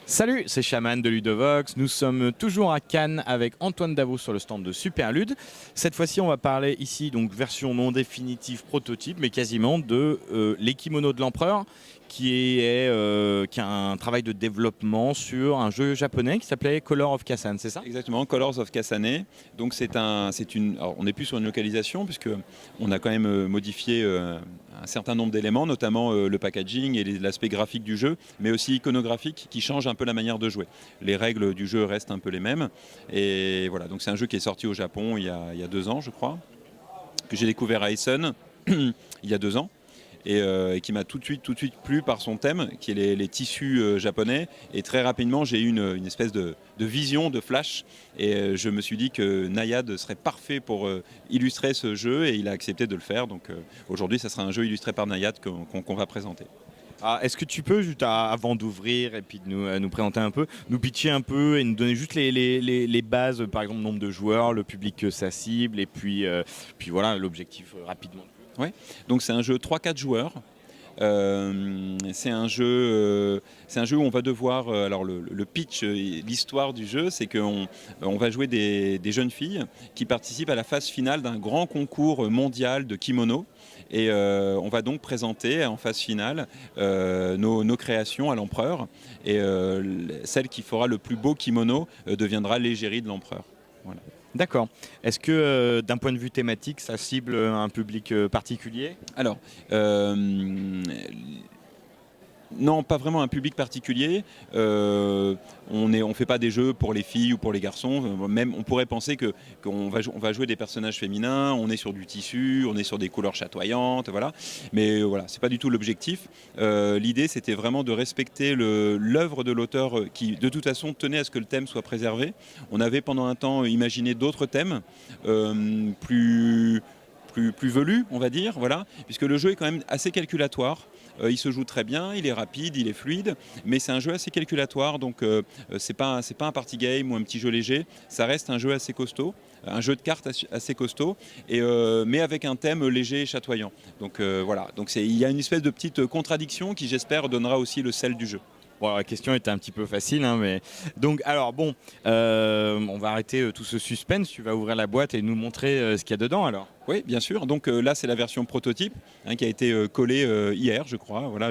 Salut, c'est Chaman de Ludovox. Nous sommes toujours à Cannes avec Antoine Davos sur le stand de Superlude. Cette fois-ci, on va parler ici, donc version non définitive prototype, mais quasiment de l'Ekimono de l'Empereur, qui a un travail de développement sur un jeu japonais qui s'appelait Color of Kassan, c'est ça? Exactement, Colors of Kasane. Donc alors, on n'est plus sur une localisation puisque on a quand même modifié un certain nombre d'éléments, notamment le packaging et l'aspect graphique du jeu, mais aussi iconographique qui change un peu la manière de jouer. Les règles du jeu restent un peu les mêmes. Et voilà, donc c'est un jeu qui est sorti au Japon il y a 2 ans, je crois, que j'ai découvert à Essen il y a 2 ans. Et qui m'a tout de suite plu par son thème, qui est les tissus japonais. Et très rapidement, j'ai eu une espèce de vision, de flash. Et je me suis dit que Nayad serait parfait pour illustrer ce jeu, et il a accepté de le faire. Donc aujourd'hui, ça sera un jeu illustré par Nayad qu'on va présenter. Ah, est-ce que tu peux, juste avant d'ouvrir et puis de nous présenter un peu, nous pitcher un peu et nous donner juste les bases, par exemple, nombre de joueurs, le public que ça cible, et puis voilà, l'objectif rapidement. Oui, donc c'est un jeu 3-4 joueurs. C'est un jeu où on va devoir. Alors le pitch, l'histoire du jeu, c'est qu'on va jouer des jeunes filles qui participent à la phase finale d'un grand concours mondial de kimono. Et on va donc présenter en phase finale nos créations à l'empereur. Et celle qui fera le plus beau kimono deviendra l'égérie de l'empereur. Voilà. D'accord. Est-ce que d'un point de vue thématique, ça cible un public particulier? Alors, non, pas vraiment un public particulier. On fait pas des jeux pour les filles ou pour les garçons. Même, on pourrait penser qu'on va jouer des personnages féminins. On est sur du tissu, on est sur des couleurs chatoyantes, voilà. Mais voilà, c'est pas du tout l'objectif. L'idée, c'était vraiment de respecter l'œuvre de l'auteur, qui, de toute façon, tenait à ce que le thème soit préservé. On avait pendant un temps imaginé d'autres thèmes plus velu, on va dire, voilà, puisque le jeu est quand même assez calculatoire. Il se joue très bien, il est rapide, il est fluide, mais c'est un jeu assez calculatoire, donc c'est pas un party game ou un petit jeu léger, ça reste un jeu assez costaud, un jeu de cartes assez costaud, mais avec un thème léger et chatoyant. Donc voilà, donc il y a une espèce de petite contradiction qui, j'espère, donnera aussi le sel du jeu. Bon, la question était un petit peu facile, hein, mais donc alors bon, on va arrêter tout ce suspense. Tu vas ouvrir la boîte et nous montrer ce qu'il y a dedans alors. Oui, bien sûr. Donc là, c'est la version prototype qui a été collée hier, je crois. Voilà,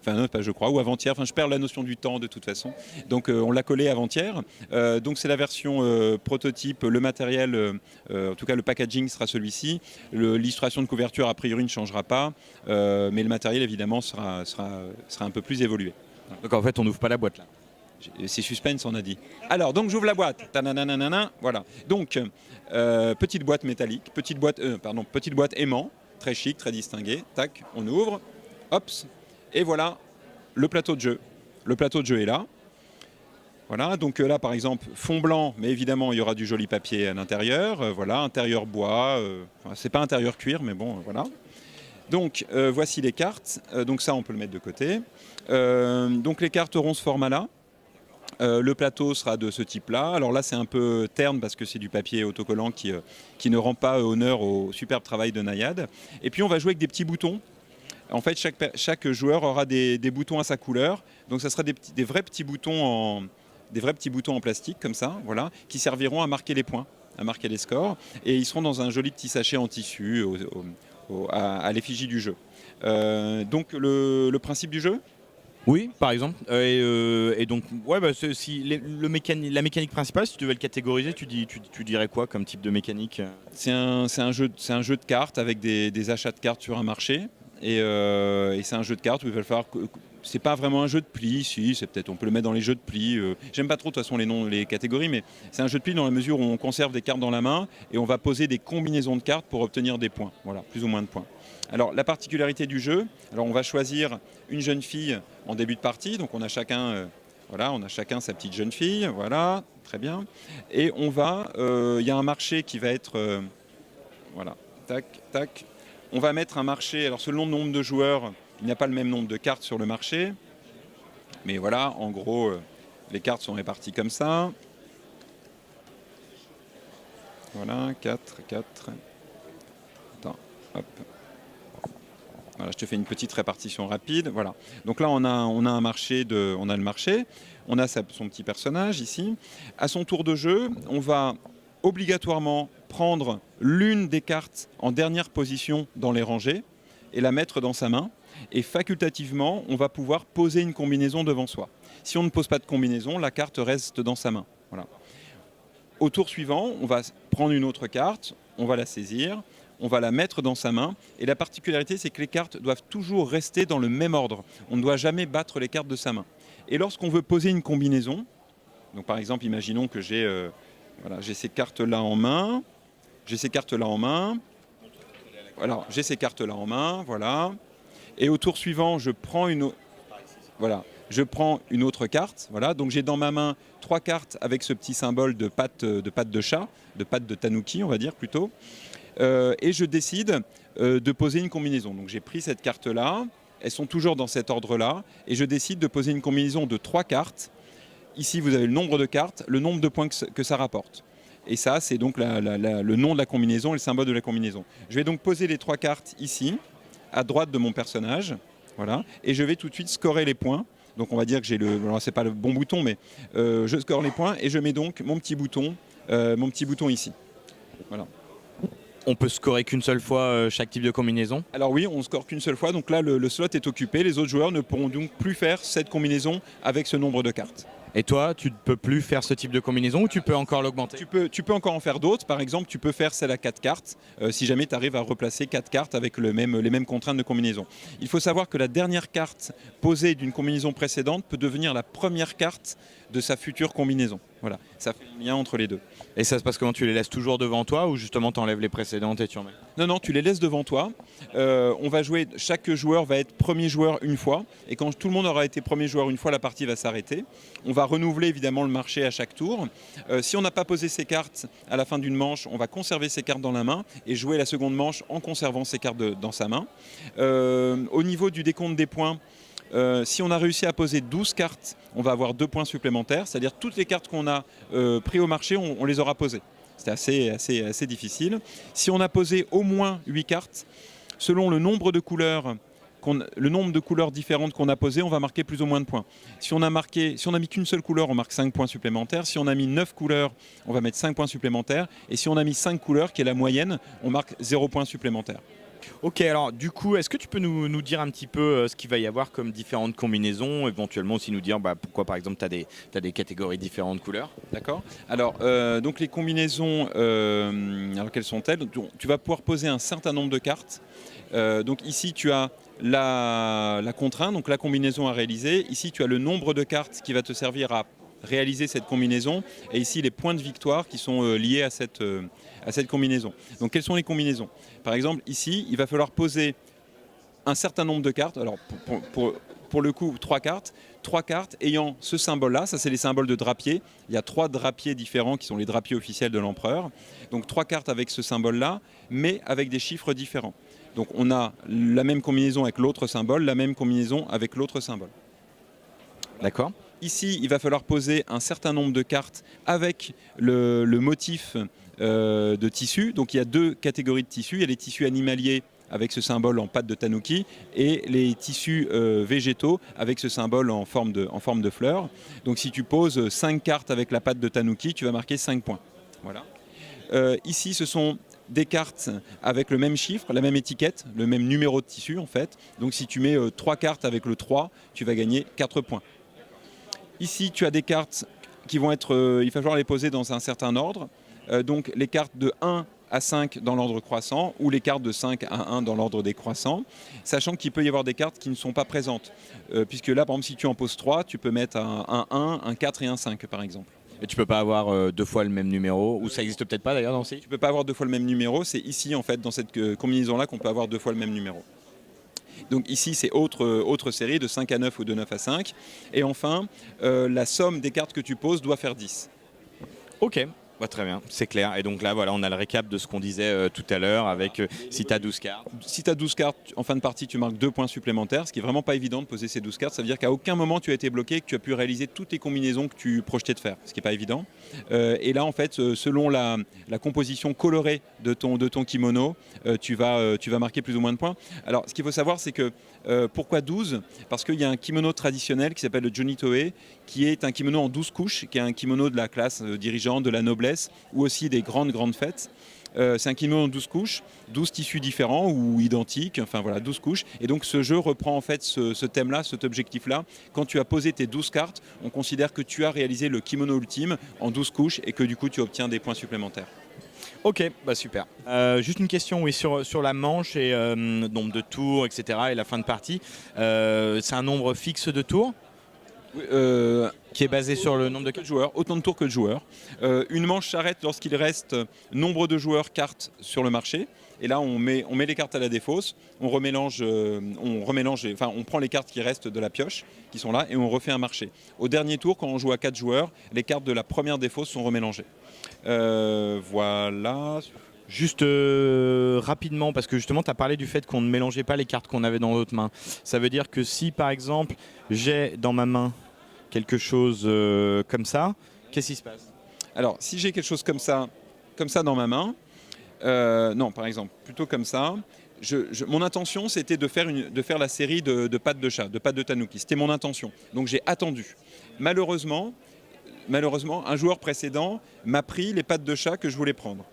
enfin non, pas je crois, ou avant-hier. Enfin, je perds la notion du temps de toute façon. Donc on l'a collée avant-hier. Donc c'est la version prototype. Le matériel, en tout cas le packaging sera celui-ci. L'illustration de couverture a priori ne changera pas, mais le matériel évidemment sera un peu plus évolué. Donc en fait, on n'ouvre pas la boîte là. C'est suspense, on a dit. Alors, donc j'ouvre la boîte. Tananana, voilà. Donc, petite boîte métallique, petite boîte aimant, très chic, très distinguée. Tac, on ouvre. Hops. Et voilà le plateau de jeu. Le plateau de jeu est là. Voilà, donc là par exemple, fond blanc, mais évidemment il y aura du joli papier à l'intérieur. Voilà, intérieur bois. Enfin, c'est pas intérieur cuir, mais bon, voilà. Donc voici les cartes, donc ça on peut le mettre de côté. Donc les cartes auront ce format-là. Le plateau sera de ce type-là. Alors là c'est un peu terne parce que c'est du papier autocollant qui ne rend pas honneur au superbe travail de Nayad. Et puis on va jouer avec des petits boutons. En fait chaque joueur aura des boutons à sa couleur. Donc ça sera des vrais petits boutons en plastique comme ça, voilà, qui serviront à marquer les points, à marquer les scores. Et ils seront dans un joli petit sachet en tissu à l'effigie du jeu. Donc le principe du jeu. Oui, par exemple. Et donc, ouais, bah, si la mécanique principale, si tu devais le catégoriser, tu dirais quoi comme type de mécanique? C'est un jeu de cartes avec des achats de cartes sur un marché. Et c'est un jeu de cartes où il va falloir. C'est pas vraiment un jeu de pli, si, c'est peut-être, on peut le mettre dans les jeux de pli. J'aime pas trop de toute façon les catégories, mais c'est un jeu de pli dans la mesure où on conserve des cartes dans la main et on va poser des combinaisons de cartes pour obtenir des points. Voilà, plus ou moins de points. Alors la particularité du jeu, alors on va choisir une jeune fille en début de partie, donc on a chacun sa petite jeune fille, voilà, très bien. Et il y a un marché qui va être, voilà, tac, tac. On va mettre un marché, alors selon le nombre de joueurs, il n'y a pas le même nombre de cartes sur le marché. Mais voilà, en gros, les cartes sont réparties comme ça. Voilà, 4. Attends, hop. Voilà, je te fais une petite répartition rapide. Voilà. Donc là, on a un marché, on a le marché, on a son petit personnage ici. À son tour de jeu, on va obligatoirement prendre l'une des cartes en dernière position dans les rangées et la mettre dans sa main. Et facultativement, on va pouvoir poser une combinaison devant soi. Si on ne pose pas de combinaison, la carte reste dans sa main. Voilà. Au tour suivant, on va prendre une autre carte, on va la saisir, on va la mettre dans sa main. Et la particularité, c'est que les cartes doivent toujours rester dans le même ordre. On ne doit jamais battre les cartes de sa main. Et lorsqu'on veut poser une combinaison, donc par exemple, imaginons que j'ai ces cartes-là en main, j'ai ces cartes-là en main, voilà, j'ai ces cartes-là en main, voilà. Et au tour suivant, je prends une autre carte. Voilà. Donc j'ai dans ma main 3 cartes avec ce petit symbole de patte de chat, de patte de tanuki, on va dire plutôt. Et je décide de poser une combinaison. Donc j'ai pris cette carte-là, elles sont toujours dans cet ordre-là, et je décide de poser une combinaison de 3 cartes. Ici, vous avez le nombre de cartes, le nombre de points que ça rapporte. Et ça, c'est donc le nom de la combinaison et le symbole de la combinaison. Je vais donc poser les 3 cartes ici, à droite de mon personnage, voilà, et je vais tout de suite scorer les points. Donc on va dire que j'ai alors c'est pas le bon bouton, mais je score les points et je mets donc mon petit bouton ici. Voilà. On peut scorer qu'une seule fois chaque type de combinaison? Alors oui, on score qu'une seule fois, donc là le slot est occupé, les autres joueurs ne pourront donc plus faire cette combinaison avec ce nombre de cartes. Et toi, tu ne peux plus faire ce type de combinaison ou tu peux encore l'augmenter? Tu peux encore en faire d'autres. Par exemple, tu peux faire celle à 4 cartes si jamais tu arrives à replacer 4 cartes avec les mêmes contraintes de combinaison. Il faut savoir que la dernière carte posée d'une combinaison précédente peut devenir la première carte de sa future combinaison. Voilà, ça fait un lien entre les deux. Et ça se passe comment? Tu les laisses toujours devant toi ou justement tu enlèves les précédentes et tu en mets? Non, tu les laisses devant toi. On va jouer, chaque joueur va être premier joueur une fois. Et quand tout le monde aura été premier joueur une fois, la partie va s'arrêter. On va renouveler évidemment le marché à chaque tour. Si on n'a pas posé ses cartes à la fin d'une manche, on va conserver ses cartes dans la main et jouer la seconde manche en conservant ses cartes dans sa main. Au niveau du décompte des points, si on a réussi à poser 12 cartes, on va avoir 2 points supplémentaires. C'est-à-dire toutes les cartes qu'on a prises au marché, on les aura posées. C'était assez difficile. Si on a posé au moins 8 cartes, selon le nombre de couleurs différentes qu'on a posées, on va marquer plus ou moins de points. Si on a mis qu'une seule couleur, on marque 5 points supplémentaires. Si on a mis 9 couleurs, on va mettre 5 points supplémentaires. Et si on a mis 5 couleurs, qui est la moyenne, on marque 0 points supplémentaires. Ok, alors du coup, est-ce que tu peux nous dire un petit peu ce qu'il va y avoir comme différentes combinaisons, éventuellement aussi nous dire pourquoi par exemple tu as des catégories différentes de couleurs? D'accord. Alors, donc les combinaisons, alors quelles sont-elles? Tu vas pouvoir poser un certain nombre de cartes. Donc ici, tu as la contrainte, donc la combinaison à réaliser. Ici, tu as le nombre de cartes qui va te servir à réaliser cette combinaison. Et ici, les points de victoire qui sont liés à cette combinaison. Donc, quelles sont les combinaisons? Par exemple, ici, il va falloir poser un certain nombre de cartes. Alors, pour le coup, 3 cartes. 3 cartes ayant ce symbole-là. Ça, c'est les symboles de drapier. Il y a 3 drapiers différents qui sont les drapiers officiels de l'empereur. Donc, 3 cartes avec ce symbole-là, mais avec des chiffres différents. Donc, on a la même combinaison avec l'autre symbole, la même combinaison avec l'autre symbole. D'accord. Ici, il va falloir poser un certain nombre de cartes avec le motif de tissu. Donc il y a 2 catégories de tissus. Il y a les tissus animaliers avec ce symbole en patte de tanuki et les tissus végétaux avec ce symbole en forme de fleur. Donc si tu poses 5 cartes avec la patte de tanuki, tu vas marquer 5 points. Voilà. Ici, ce sont des cartes avec le même chiffre, la même étiquette, le même numéro de tissu en fait. Donc si tu mets 3 cartes avec le 3, tu vas gagner 4 points. Ici, tu as des cartes qui vont être, il va falloir les poser dans un certain ordre. Donc les cartes de 1 à 5 dans l'ordre croissant ou les cartes de 5 à 1 dans l'ordre décroissant, sachant qu'il peut y avoir des cartes qui ne sont pas présentes. Puisque là, par exemple, si tu en poses 3, tu peux mettre un 1, un 4 et un 5 par exemple. Et tu peux pas avoir 2 fois le même numéro, ou ça existe peut-être pas d'ailleurs dans ces... Tu peux pas avoir 2 fois le même numéro, c'est ici en fait dans cette combinaison-là qu'on peut avoir 2 fois le même numéro. Donc ici, c'est autre série de 5 à 9 ou de 9 à 5. Et enfin, la somme des cartes que tu poses doit faire 10. Ok. Bah, très bien, c'est clair. Et donc là, voilà, on a le récap de ce qu'on disait tout à l'heure avec si tu as 12 cartes. Si tu as 12 cartes, en fin de partie, tu marques 2 points supplémentaires, ce qui est vraiment pas évident de poser ces 12 cartes. Ça veut dire qu'à aucun moment tu as été bloqué, que tu as pu réaliser toutes les combinaisons que tu projetais de faire, ce qui n'est pas évident. Et là, en fait, selon la composition colorée de ton kimono, tu vas marquer plus ou moins de points. Alors, ce qu'il faut savoir, c'est que pourquoi 12 ? Parce qu'il y a un kimono traditionnel qui s'appelle le Jonitoe, qui est un kimono en 12 couches, qui est un kimono de la classe dirigeante, de la noblesse, ou aussi des grandes fêtes. C'est un kimono en 12 couches, 12 tissus différents ou identiques, enfin voilà, 12 couches. Et donc ce jeu reprend en fait ce thème-là, cet objectif-là. Quand tu as posé tes 12 cartes, on considère que tu as réalisé le kimono ultime en 12 couches et que du coup tu obtiens des points supplémentaires. Ok, bah super. Juste une question, oui, sur la manche et nombre de tours, etc. et la fin de partie. C'est un nombre fixe de tours qui est basé sur le nombre de cartes. Joueurs, autant de tours que de joueurs. Une manche s'arrête lorsqu'il reste nombre de joueurs cartes sur le marché. Et là, on met les cartes à la défausse, on remélange, on prend les cartes qui restent de la pioche, qui sont là, et on refait un marché. Au dernier tour, quand on joue à 4 joueurs, les cartes de la première défausse sont remélangées. Voilà. Juste rapidement, parce que justement, tu as parlé du fait qu'on ne mélangeait pas les cartes qu'on avait dans notre main. Ça veut dire que si, par exemple, j'ai dans ma main quelque chose comme ça, qu'est-ce qui se passe ? Alors, si j'ai quelque chose comme ça dans ma main, non, par exemple, plutôt comme ça, mon intention, c'était de faire la série de pattes de chat, de pattes de tanuki. C'était mon intention. Donc, j'ai attendu. Malheureusement, un joueur précédent m'a pris les pattes de chat que je voulais prendre.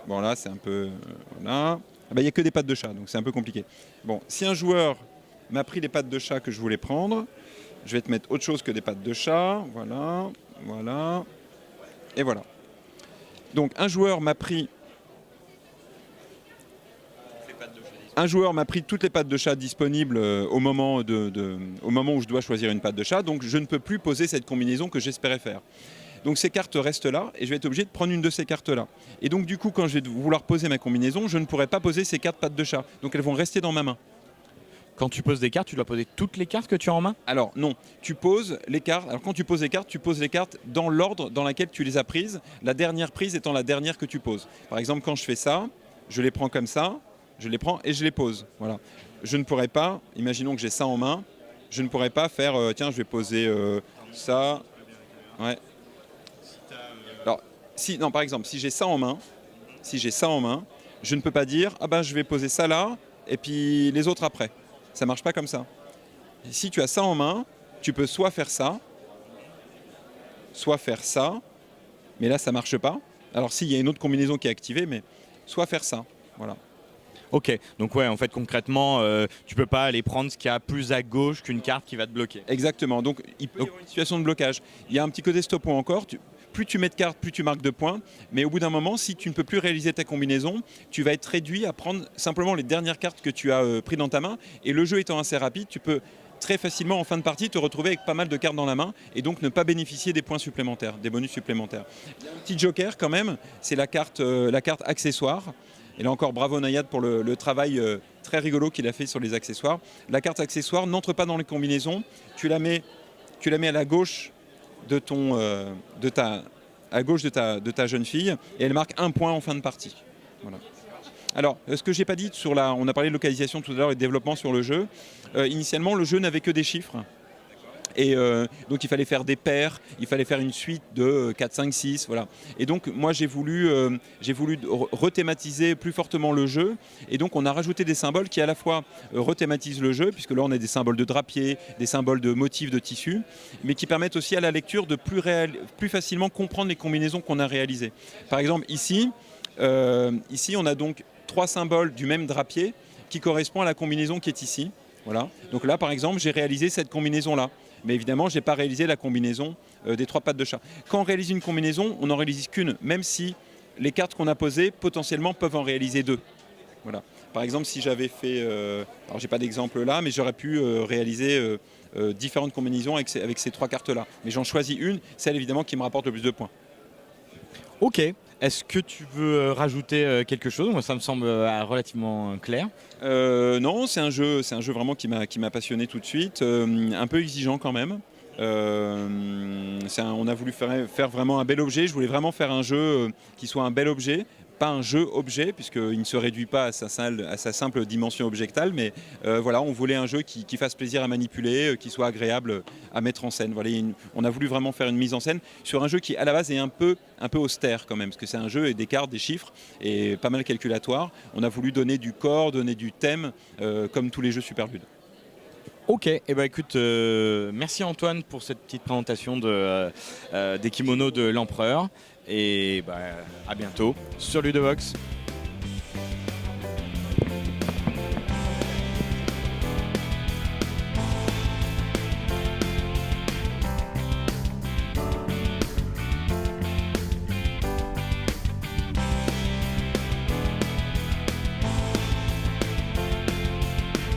Bon, là, c'est un peu... voilà. Il n'y a que des pattes de chat, donc c'est un peu compliqué. Bon, si un joueur m'a pris les pattes de chat que je voulais prendre, je vais te mettre autre chose que des pattes de chat. Voilà, voilà, et voilà. Donc, un joueur m'a pris toutes les pattes de chat disponibles au moment où je dois choisir une patte de chat, donc je ne peux plus poser cette combinaison que j'espérais faire. Donc ces cartes restent là et je vais être obligé de prendre une de ces cartes-là. Et donc du coup, quand je vais vouloir poser ma combinaison, je ne pourrai pas poser ces cartes pattes de chat. Donc elles vont rester dans ma main. Quand tu poses des cartes, tu dois poser toutes les cartes que tu as en main ? Alors non, tu poses les cartes. Alors quand tu poses les cartes dans l'ordre dans lequel tu les as prises, la dernière prise étant la dernière que tu poses. Par exemple, quand je fais ça, je les prends comme ça, je les prends et je les pose. Voilà. Je ne pourrais pas, imaginons que j'ai ça en main, je ne pourrais pas faire, tiens, je vais poser ça. Ouais. Alors, par exemple, si j'ai ça en main, je ne peux pas dire ah ben je vais poser ça là et puis les autres après. Ça marche pas comme ça. Et si tu as ça en main, tu peux soit faire ça, mais là ça marche pas. Alors s'il y a une autre combinaison qui est activée, mais soit faire ça. Voilà. Ok, donc ouais, en fait concrètement, tu peux pas aller prendre ce qu'il y a plus à gauche qu'une carte qui va te bloquer. Exactement, donc il peut y avoir une situation de blocage. Il y a un petit côté stop point encore. Plus tu mets de cartes, plus tu marques de points. Mais au bout d'un moment, si tu ne peux plus réaliser ta combinaison, tu vas être réduit à prendre simplement les dernières cartes que tu as prises dans ta main. Et le jeu étant assez rapide, tu peux très facilement en fin de partie te retrouver avec pas mal de cartes dans la main et donc ne pas bénéficier des points supplémentaires, des bonus supplémentaires. Il y a un petit joker quand même, c'est la carte accessoire. Et là encore, bravo Nayad pour le travail très rigolo qu'il a fait sur les accessoires. La carte accessoire n'entre pas dans les combinaisons. Tu la mets à la gauche de ta jeune fille et elle marque 1 point en fin de partie. Voilà. Alors, ce que j'ai pas dit on a parlé de localisation tout à l'heure et de développement sur le jeu. Initialement, le jeu n'avait que des chiffres. Et donc il fallait faire des paires, il fallait faire une suite de 4, 5, 6, voilà. Et donc moi j'ai voulu rethématiser plus fortement le jeu. Et donc on a rajouté des symboles qui à la fois rethématisent le jeu, puisque là on a des symboles de drapier, des symboles de motifs de tissu, mais qui permettent aussi à la lecture de plus facilement comprendre les combinaisons qu'on a réalisées. Par exemple ici on a donc 3 symboles du même drapier qui correspondent à la combinaison qui est ici. Voilà. Donc là par exemple j'ai réalisé cette combinaison-là. Mais évidemment, je n'ai pas réalisé la combinaison des 3 pattes de chat. Quand on réalise une combinaison, on n'en réalise qu'une, même si les cartes qu'on a posées, potentiellement, peuvent en réaliser 2. Voilà. Par exemple, si j'avais fait... alors, je n'ai pas d'exemple là, mais j'aurais pu réaliser différentes combinaisons avec ces 3 cartes-là. Mais j'en choisis une, celle évidemment qui me rapporte le plus de points. Ok. Est-ce que tu veux rajouter quelque chose ? Moi, ça me semble relativement clair. Non, c'est un jeu vraiment qui m'a passionné tout de suite, un peu exigeant quand même. On a voulu faire vraiment un bel objet. Je voulais vraiment faire un jeu qui soit un bel objet, pas un jeu objet, puisqu'il ne se réduit pas à sa simple dimension objectale, mais voilà, on voulait un jeu qui fasse plaisir à manipuler, qui soit agréable à mettre en scène. Voilà, on a voulu vraiment faire une mise en scène sur un jeu qui à la base est un peu austère quand même, parce que c'est un jeu et des cartes, des chiffres et pas mal calculatoire. On a voulu donner du corps, donner du thème, comme tous les jeux Superlude. Ok, et eh ben écoute, merci Antoine pour cette petite présentation des kimonos de l'empereur. Et bah, à bientôt sur Ludovox.